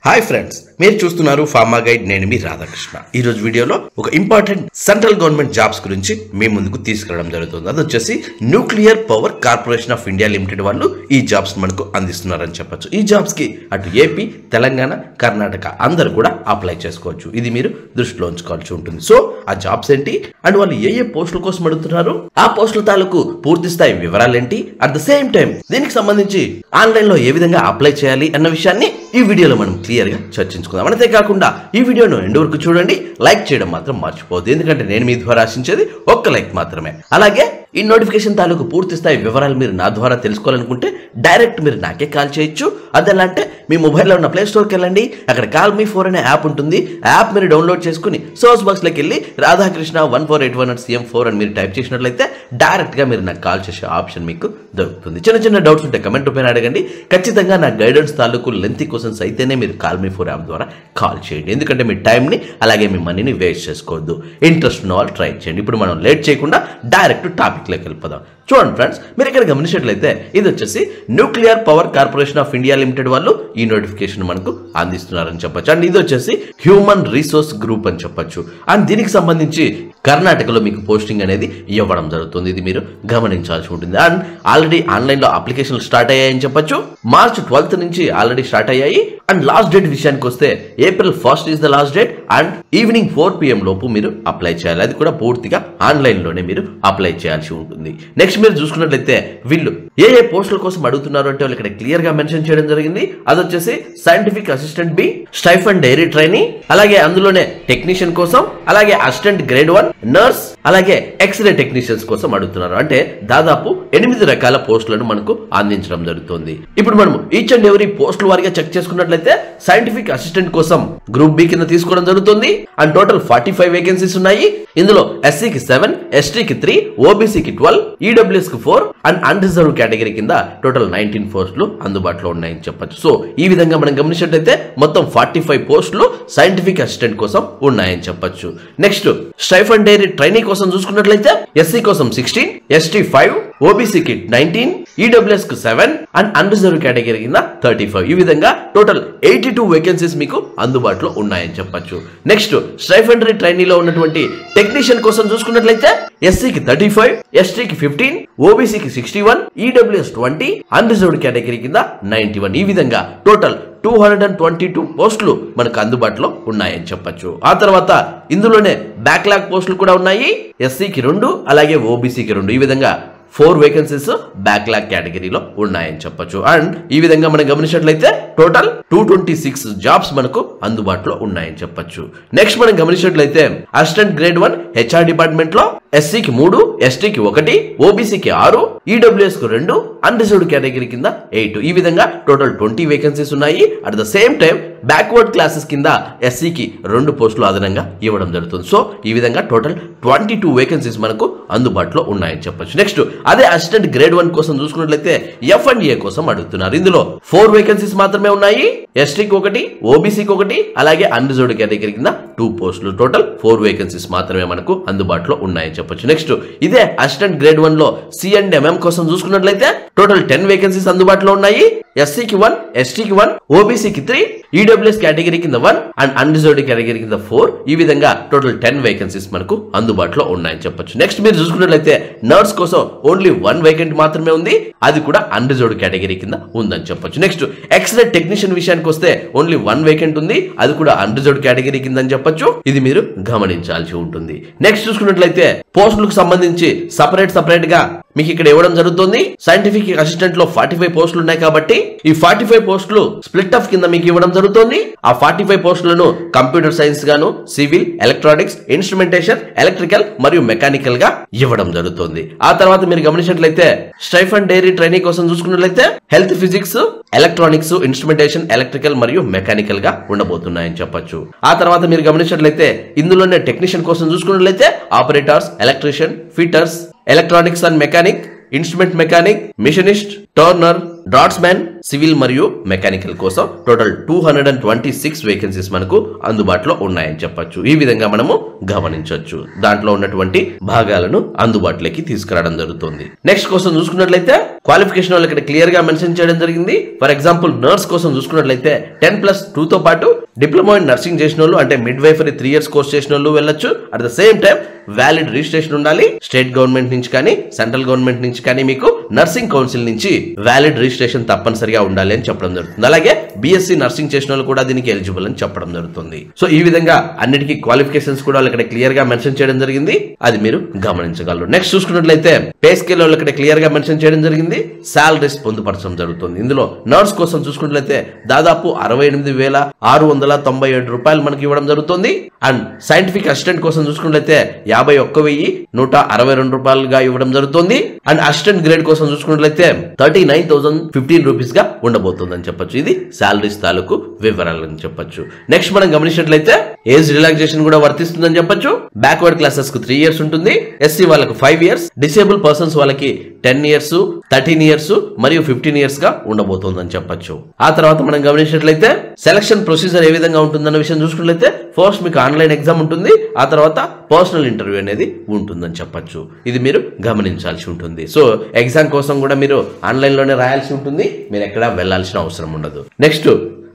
Hi friends, మీరు చూస్తున్నారు pharma guide. నేను మీ రాధాకృష్ణ. ఈ రోజు వీడియోలో ఒక ఇంపార్టెంట్ సెంట్రల్ గవర్నమెంట్ జాబ్స్ గురించి మీ ముందుకు తీసుకురావడం జరుగుతుంది. అది వచ్చేసి nuclear power corporation of India limited వాళ్ళు ఈ జాబ్స్ మనకు అందిస్తున్నారని చెప్పొచ్చు. ఈ జాబ్స్ కి అటు ఏపీ, తెలంగాణ, కర్ణాటక అందరూ కూడా అప్లై చేసుకోవచ్చు. ఇది మీరు దృష్టిలో ఉంచుకోవాల్సి ఉంటుంది. సో ఆ జాబ్స్ ఏంటి అండ్ వాళ్ళు ఏ పోస్టుల కోసం అడుగుతున్నారు, ఆ పోస్టుల తాలూకు పూర్తి స్థాయి వివరాలు ఏంటి, అట్ ద సేమ్ టైం దీనికి సంబంధించి ఆన్లైన్ లో ఏ విధంగా అప్లై చేయాలి అన్న విషయాన్ని ఈ వీడియోలో మనం క్లియర్ గా చర్చించుకుందాం. అంతేకాకుండా ఈ వీడియోను ఎండ్ వరకు చూడండి, లైక్ చేయడం మాత్రం మర్చిపోవద్దు. ఎందుకంటే నేను మీ ద్వారా ఆశించేది ఒక్క లైక్ మాత్రమే. అలాగే ఈ నోటిఫికేషన్ తాలూకు పూర్తి స్థాయి వివరాలు మీరు నా ద్వారా తెలుసుకోవాలనుకుంటే డైరెక్ట్ మీరు నాకే కాల్ చేయొచ్చు. అదెలా అంటే మీ మొబైల్లో ఉన్న ప్లే స్టోర్కి వెళ్ళండి, అక్కడ కాల్ మీ 4 అనే యాప్ ఉంటుంది. ఆ యాప్ మీరు డౌన్లోడ్ చేసుకుని సోర్స్ బాక్స్లోకి వెళ్ళి రాధాకృష్ణ 1481 CM4 అని మీరు టైప్ చేసినట్లయితే డైరెక్ట్ గా మీరు నాకు కాల్ చేసే ఆప్షన్ మీకు దొరుకుతుంది. చిన్న చిన్న డౌట్స్ ఉంటే కమెంట్ పైన అడగండి. ఖచ్చితంగా నా గైడెన్స్ తాలూకు లెంతీ క్వశ్చన్స్ అయితేనే మీరు కాల్ మీ 4 యాప్ ద్వారా కాల్ చేయండి. ఎందుకంటే మీ టైంని అలాగే మీ మనీని వేస్ట్ చేసుకోవద్దు. ఇంట్రెస్ట్ ఉన్న వాళ్ళు ట్రై చేయండి. ఇప్పుడు మనం లేట్ చేయకుండా డైరెక్ట్ టాపిక్ లోకి వెళ్ళిపోదాం. చూడండి ఫ్రెండ్స్, మీరు ఇక్కడ గమనించినట్లయితే ఇది వచ్చేసి nuclear power corporation of India limited వాళ్ళు ఈ నోటిఫికేషన్ మనకు అందిస్తున్నారని చెప్పొచ్చు. అండ్ ఇది వచ్చేసి హ్యూమన్ రిసోర్స్ గ్రూప్ అని చెప్పొచ్చు. అండ్ దీనికి సంబంధించి కర్ణాటకలో మీకు పోస్టింగ్ అనేది ఇవ్వడం జరుగుతుంది. ఇది మీరు గమనించాల్సి ఉంటుంది. అండ్ ఆల్రెడీ ఆన్లైన్ లో అప్లికేషన్లు స్టార్ట్ అయ్యాయని చెప్పొచ్చు. మార్చ్ 12th నుంచి ఆల్రెడీ స్టార్ట్ అయ్యాయి. అండ్ లాస్ట్ డేట్ విషయానికి వస్తే April 1st is the last date. And evening 4 PM లోపు మీరు అప్లై చేయాలి. అది కూడా పూర్తిగా ఆన్లైన్ లోనే మీరు అప్లై చేయాల్సి ఉంటుంది. నెక్స్ట్ మీరు చూసుకున్నట్లయితే వీళ్ళు ఏ పోస్టుల కోసం అడుగుతున్నారు అంటే వాళ్ళు ఇక్కడ క్లియర్ గా మెన్షన్ చేయడం జరిగింది. అది వచ్చేసి scientific assistant B, stipendiary trainee, అలాగే అందులోనే టెక్నీషియన్ కోసం, అలాగే అసిస్టెంట్ గ్రేడ్ 1 నర్స్, అలాగే ఎక్స్రే టెక్నీషియన్స్ కోసం అడుగుతున్నారు. అంటే దాదాపు 8 రకాల పోస్టులను మనకు అందించడం జరుగుతుంది. ఇప్పుడు మనం ఈచ్ అండ్ ఎవరీ పోస్టుల వారిగా చెక్ చేసుకున్నట్లయితే సైంటిఫిక్ అసిస్టెంట్ కోసం గ్రూప్ బి కింద తీసుకోవడం జరుగుతుంది. అండ్ టోటల్ 45 వేకెన్సీస్ ఉన్నాయి. ఇందులో ఎస్సీకి 7, ఎస్టీకి 3, ఓబీసీకి 12, ఈడబ్ల్యూఎస్ కి 4 అండ్ అన్రిజర్వ్ కేటగిరీ కింద టోటల్ 19 పోస్టులు అందుబాటులో ఉన్నాయని చెప్పొచ్చు. సో ఈ విధంగా మనం గమనించినట్లయితే మొత్తం 45 పోస్టులు సైంటిఫిక్ అసిస్టెంట్ కోసం ఉన్నాయని చెప్పొచ్చు. నెక్స్ట్ స్టైఫండ్ డైరీ ట్రైనీ కోసం చూసుకున్నట్లయితే ఎస్సీ కోసం 16, ఎస్టీ 5, ఓబీసీకి 19, ఈడబ్ల్యూఎస్ కి 7 అండ్ అన్రిజర్వ్ కేటగిరీ కింద 35. ఈ విధంగా టోటల్ 82 వేకెన్సీస్ మీకు అందుబాటులో ఉన్నాయని చెప్పొచ్చు. నెక్స్ట్ స్టైఫండరీ ట్రైనీలో ఉన్నటువంటి టెక్నీషియన్ కోసం చూసుకున్నట్లయితే ఎస్సీకి 35, ఎస్టీకి 15, ఓబీసీకి 61, ఈడబ్ల్యూఎస్ 20, అన్రిజర్వ్డ్ కేటగిరీ కింద 91. ఈ విధంగా టోటల్ 222 పోస్టులు మనకు అందుబాటులో ఉన్నాయని చెప్పొచ్చు. ఆ తర్వాత ఇందులోనే బ్యాక్లాగ్ పోస్టులు కూడా ఉన్నాయి. ఎస్సీకి 2 అలాగే ఓబీసీకి 2. ఈ విధంగా 4 వేకెన్సీస్ బ్యాక్లాగ్ కేటగిరీలో ఉన్నాయని చెప్పొచ్చు. అండ్ ఈ విధంగా మనం గమనించినట్లయితే టోటల్ 226 జాబ్స్ మనకు అందుబాటులో ఉన్నాయని చెప్పొచ్చు. నెక్స్ట్ మనం గమనించినట్లయితే అసిస్టెంట్ గ్రేడ్ 1 హెచ్ఆర్ డిపార్ట్మెంట్ లో ఎస్సీకి 3, ఎస్టీకి 1, ఓబీసీకి 6, ఈడబ్ల్యూఎస్ కు 2, అన్రిజర్వ్డ్ కేటగిరీ కింద 8. ఈ విధంగా టోటల్ 20 వేకెన్సీస్ ఉన్నాయి. At the same time backward classes కింద ఎస్సీకి 2 పోస్టులు అదనంగా ఇవ్వడం జరుగుతుంది. సో ఈ విధంగా టోటల్ 22 వేకెన్సీస్ మనకు అందుబాటులో ఉన్నాయని చెప్పొచ్చు. నెక్స్ట్ అదే అసిస్టెంట్ గ్రేడ్ 1 కోసం చూసుకున్నట్లయితే F&A కోసం అడుగుతున్నారు. ఇందులో 4 వేకెన్సీస్ మాత్రమే ఉన్నాయి. ఎస్టీకి 1, ఓబీసీకి 1 అలాగే అన్రిజర్వ్డ్ కేటగిరీ కింద 2 పోస్టులు. టోటల్ 4 వేకెన్సీస్ మాత్రమే మనకు అందుబాటులో ఉన్నాయని చెప్పొచ్చు. నెక్స్ట్ ఇదే అసిస్టెంట్ గ్రేడ్ 1 లో C&MM కోసం చూసుకున్నట్లయితే టోటల్ 10 వేకెన్సీస్ అందుబాటులో ఉన్నాయి. ఎస్సీకి 1, ఎస్టీకి 1, ఓబీసీకి 3, ఈడబ్ల్యూఎస్ కేటగిరీ కింద 1 అండ్ అన్రిజర్వ్డ్ కేటగిరీ కింద 4. ఈ విధంగా టోటల్ 10 వేకెన్సీస్ మనకు అందుబాటులో ఉన్నాయని చెప్పొచ్చు. నెక్స్ట్ మీరు చూసుకున్నట్లయితే నర్స్ కోసం ఓన్లీ 1 వేకెంట్ మాత్రమే ఉంది. అది కూడా అన్రిజర్వ్డ్ కేటగిరీ కింద ఉందని చెప్పొచ్చు. నెక్స్ట్ ఎక్స్రే టెక్నీషియన్ విషయానికి వస్తే ఓన్లీ 1 వేకెంట్ ఉంది. అది కూడా అన్రిజర్వ్డ్ కేటగిరీ కింద అని చెప్పొచ్చు. ఇది మీరు గమనించాల్సి ఉంటుంది. నెక్స్ట్ చూసుకున్నట్లయితే పోస్టులకు సంబంధించి సపరేట్ గా మీకు ఇక్కడ ఇవ్వడం జరుగుతుంది. సైంటిఫిక్ అసిస్టెంట్ లో 45 పోస్టులు ఉన్నాయి కాబట్టి ఈ 45 పోస్టులు స్ప్లిట్ ఆఫ్ కింద మీకు ఇవ్వడం జరుగుతుంది. ఆ 45 పోస్టులను కంప్యూటర్ సైన్స్ గాను, సివిల్, ఎలక్ట్రానిక్స్, ఇన్స్ట్రుమెంటేషన్, ఎలక్ట్రికల్ మరియు మెకానికల్ గా ఇవ్వడం జరుగుతుంది. ఆ తర్వాత మీరు గమనించినట్లయితే స్టైఫండ్ డైరీ ట్రైనీ కోసం చూసుకున్నట్లయితే health, physics, electronics, instrumentation, electrical మరియు మెకానికల్ గా ఉండబోతున్నాయని చెప్పొచ్చు. ఆ తర్వాత మీరు గమనించినట్లయితే ఇందులోనే టెక్నీషియన్ కోసం చూసుకున్నట్లయితే operators, electrician, fitters, electronics and mechanic, instrument mechanic, machinist, Turner, draughtsmen, civil మరియు మెకానికల్ కోసం టోటల్ 226 వేకెన్సీస్ మనకు అందుబాటులో ఉన్నాయని చెప్పొచ్చు. ఈ విధంగా మనము గమనించవచ్చు. దాంట్లో ఉన్నటువంటి భాగాలను అందుబాటులోకి తీసుకురావడం జరుగుతుంది. నెక్స్ట్ కోసం చూసుకున్నట్లయితే క్వాలిఫికేషన్ వాళ్ళు ఇక్కడ క్లియర్ గా మెన్షన్ చేయడం జరిగింది. ఫర్ ఎగ్జాంపుల్ నర్స్ కోసం చూసుకున్నట్లయితే 10+2 తో పాటు డిప్లొమా ఇన్ నర్సింగ్ చేసిన వాళ్ళు అంటే మిడ్ వైఫరీ 3 years కోర్స్ చేసిన వాళ్ళు వెళ్ళొచ్చు. At the same time valid registration ఉండాలి. స్టేట్ గవర్నమెంట్ నుంచి కానీ సెంట్రల్ గవర్నమెంట్ నుంచి కానీ మీకు నర్సింగ్ కౌన్సిల్ నుంచి వ్యాలిడ్ రిజిస్ట్రేషన్ తప్పనిసరిగా ఉండాలి అని చెప్పడం జరుగుతుంది. అలాగే బీఎస్సీ నర్సింగ్ చేసిన వాళ్ళు కూడా దీనికి ఎలిజిబుల్ అని చెప్పడం జరుగుతుంది. సో ఈ విధంగా అన్నిటికీ క్వాలిఫికేషన్స్ కూడా వాళ్ళు ఇక్కడ క్లియర్ గా మెన్షన్ చేయడం జరిగింది. అది మీరు గమనించగలరు. నెక్స్ట్ చూసుకున్నట్లయితే పే స్కేల్ వాళ్ళు ఇక్కడ క్లియర్ గా మెన్షన్ చేయడం జరిగింది. సాలరీస్ పొందుపరచడం జరుగుతుంది. ఇందులో నర్స్ కోసం చూసుకున్నట్లయితే దాదాపు 68,697 రూపాయలు మనకి ఇవ్వడం జరుగుతుంది. అండ్ సైంటిఫిక్ అసిస్టెంట్ కోసం చూసుకున్నట్లయితే 51,162 రూపాయలుగా ఇవ్వడం జరుగుతుంది. అండ్ అసిస్టెంట్ గ్రేడ్ కోసం చూసుకున్నట్లయితే 39,015 రూపీస్ గా ఉండబోతుంది అని చెప్పొచ్చు. ఇది సాలరీస్ తాలూకు వివరాలని చెప్పొచ్చు. నెక్స్ట్ మనం గమనించినట్లయితే ఏజ్ రిలాక్సేషన్ కూడా వర్తిస్తుందని చెప్పొచ్చు. బ్యాక్వర్డ్ క్లాసెస్ కు 3 years ఉంటుంది. ఎస్సీ వాళ్ళకు 5 years, డిసేబుల్ పర్సన్స్ వాళ్ళకి 10 years, 13 years మరియు 15 years గా ఉండబోతుందని చెప్పొచ్చు. ఆ తర్వాత మనం గమనించినట్లయితే సెలక్షన్ ప్రొసీజర్ ఏ విధంగా ఉంటుందన్న విషయం చూసుకున్నట్లయితే ఫస్ట్ మీకు ఆన్లైన్ ఎగ్జామ్ ఉంటుంది. ఆ తర్వాత పర్సనల్ ఇంటర్వ్యూ అనేది ఉంటుందని చెప్పొచ్చు. ఇది మీరు గమనించాల్సి ఉంటుంది. సో ఎగ్జామ్ కోసం కూడా మీరు ఆన్లైన్ లోనే రాయాల్సి ఉంటుంది. మీరు ఎక్కడా వెళ్లాల్సిన అవసరం ఉండదు. Next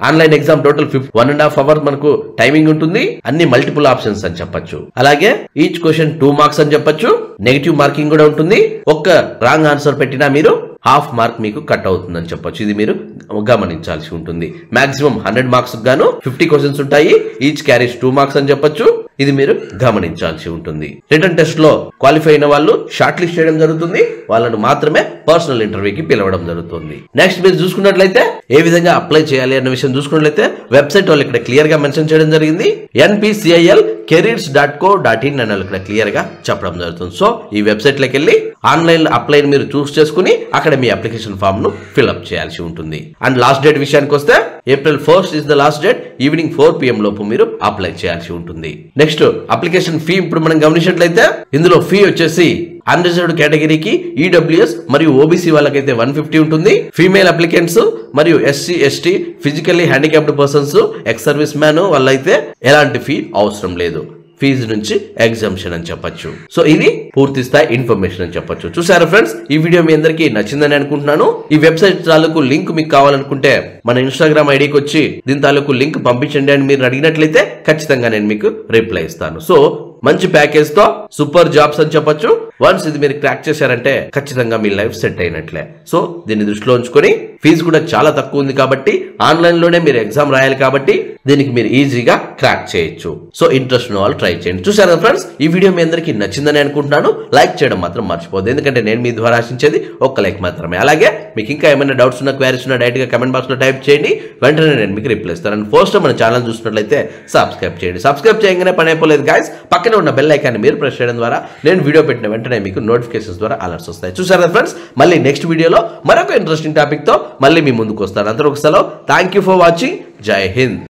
online exam total 1.5 hours మనకు టైమింగ్ ఉంటుంది. అన్ని మల్టిపుల్ ఆప్షన్స్ అని చెప్పొచ్చు. అలాగే ఈచ్ క్వశ్చన్ 2 marks అని చెప్పొచ్చు. నెగిటివ్ మార్కింగ్ కూడా ఉంటుంది. ఒక్క రాంగ్ ఆన్సర్ పెట్టినా మీరు ½ mark మీకు కట్ అవుతుందని చెప్పొచ్చు. ఇది మీరు గమనించాల్సి ఉంటుంది. మాక్సిమం 100 marks గాను 50 questions ఉంటాయి. ఈచ్ క్యారీస్ 2 marks అని చెప్పొచ్చు. ఇది మీరు గమనించాల్సి ఉంటుంది. రిటన్ టెస్ట్ లో క్వాలిఫై అయిన వాళ్ళు షార్ట్ లిస్ట్ చేయడం జరుగుతుంది. వాళ్ళను మాత్రమే పర్సనల్ ఇంటర్వ్యూకి పిలవడం జరుగుతుంది. నెక్స్ట్ మీరు చూసుకున్నట్లయితే ఏ విధంగా అప్లై చేయాలి అన్న విషయం చూసుకున్నట్లయితే వెబ్సైట్ వాళ్ళు ఇక్కడ క్లియర్ గా మెన్షన్ చేయడం జరిగింది. npcilcareers.co.in అని ఇక్కడ క్లియర్ గా చెప్పడం జరుగుతుంది. సో ఈ వెబ్సైట్ లోకి వెళ్ళి ఆన్లైన్ అప్లై మీరు చూస్ చేసుకుని అక్కడ మీ అప్లికేషన్ ఫామ్ ను ఫిల్అప్ చేయాల్సి ఉంటుంది. అండ్ లాస్ట్ డేట్ విషయానికి వస్తే April 1st is the last date. Evening 4 PM లోపు మీరు అప్లై చేయాల్సి ఉంటుంది. నెక్స్ట్ అప్లికేషన్ ఫీ ఇప్పుడు మనం గమనించినట్లయితే ఇందులో ఫీ వచ్చేసి అన్రిజర్వ్డ్ కేటగిరీకి ఈడబ్ల్యూఎస్ మరియు ఓబీసీ వాళ్ళకైతే 150 ఉంటుంది. ఫీమేల్ అప్లికెంట్స్ మరియు SC ST physically handicapped persons ex service man వాళ్ళైతే ఎలాంటి ఫీ అవసరం లేదు. ఫీజు నుంచి ఎగ్జామ్షన్ అని చెప్పొచ్చు. సో ఇది పూర్తి స్థాయి ఇన్ఫర్మేషన్ అని చెప్పొచ్చు. చూసారా ఫ్రెండ్స్, ఈ వీడియో మీ అందరికీ నచ్చిందని అనుకుంటున్నాను. ఈ వెబ్సైట్ తాలూకు లింక్ మీకు కావాలనుకుంటే మన ఇన్స్టాగ్రామ్ ఐడికి వచ్చి దీని తాలూకు లింక్ పంపించండి అని మీరు అడిగినట్లయితే ఖచ్చితంగా నేను మీకు రిప్లై ఇస్తాను. సో మంచి ప్యాకేజ్ తో సూపర్ జాబ్స్ అని చెప్పొచ్చు. వన్స్ ఇది మీరు క్రాక్ చేశారంటే ఖచ్చితంగా మీ లైఫ్ సెట్ అయినట్లే. సో దీన్ని దృష్టిలో ఉంచుకొని ఫీజు కూడా చాలా తక్కువ ఉంది కాబట్టి ఆన్లైన్ లోనే మీరు ఎగ్జామ్ రాయాలి కాబట్టి దీనికి మీరు ఈజీగా క్రాక్ చేయొచ్చు. సో ఇంట్రెస్ట్ ఉన్న వాళ్ళు ట్రై చేయండి. చూసారా ఫ్రెండ్స్, ఈ వీడియో మీ అందరికీ నచ్చిందని అనుకుంటున్నాను. లైక్ చేయడం మాత్రం మర్చిపోద్దు. ఎందుకంటే నేను మీ ద్వారా ఆశించేది ఒక్క లైక్ మాత్రమే. అలాగే మీకు ఇంకా ఏమైనా డౌట్స్ ఉన్నా క్వారీస్ ఉన్నా డైరెక్ట్ గా కమెంట్ బాక్స్ లో టైప్ చేయండి. వెంటనే నేను మీకు రిప్లై ఇస్తాను. అండ్ ఫస్ట్ మన ఛానల్ చూసినట్లయితే సబ్స్క్రైబ్ చేయండి. సబ్స్క్రైబ్ చేయగానే పని అయిపోలేదు గైస్. పక్కన ఉన్న బెల్ ఐకాన్ మీరు ప్రెస్ చేయడం ద్వారా నేను వీడియో పెట్టిన వెంటనే మీకు నోటిఫికేషన్స్ ద్వారా అలర్ట్స్ వస్తాయి. చూసారా ఫ్రెండ్స్, మళ్ళీ నెక్స్ట్ వీడియోలో మరొక ఇంట్రెస్టింగ్ టాపిక్ తో మళ్ళీ మీ ముందుకు వస్తాను. అందరూ ఒక సెలవు. Thank you for watching. జై హింద్.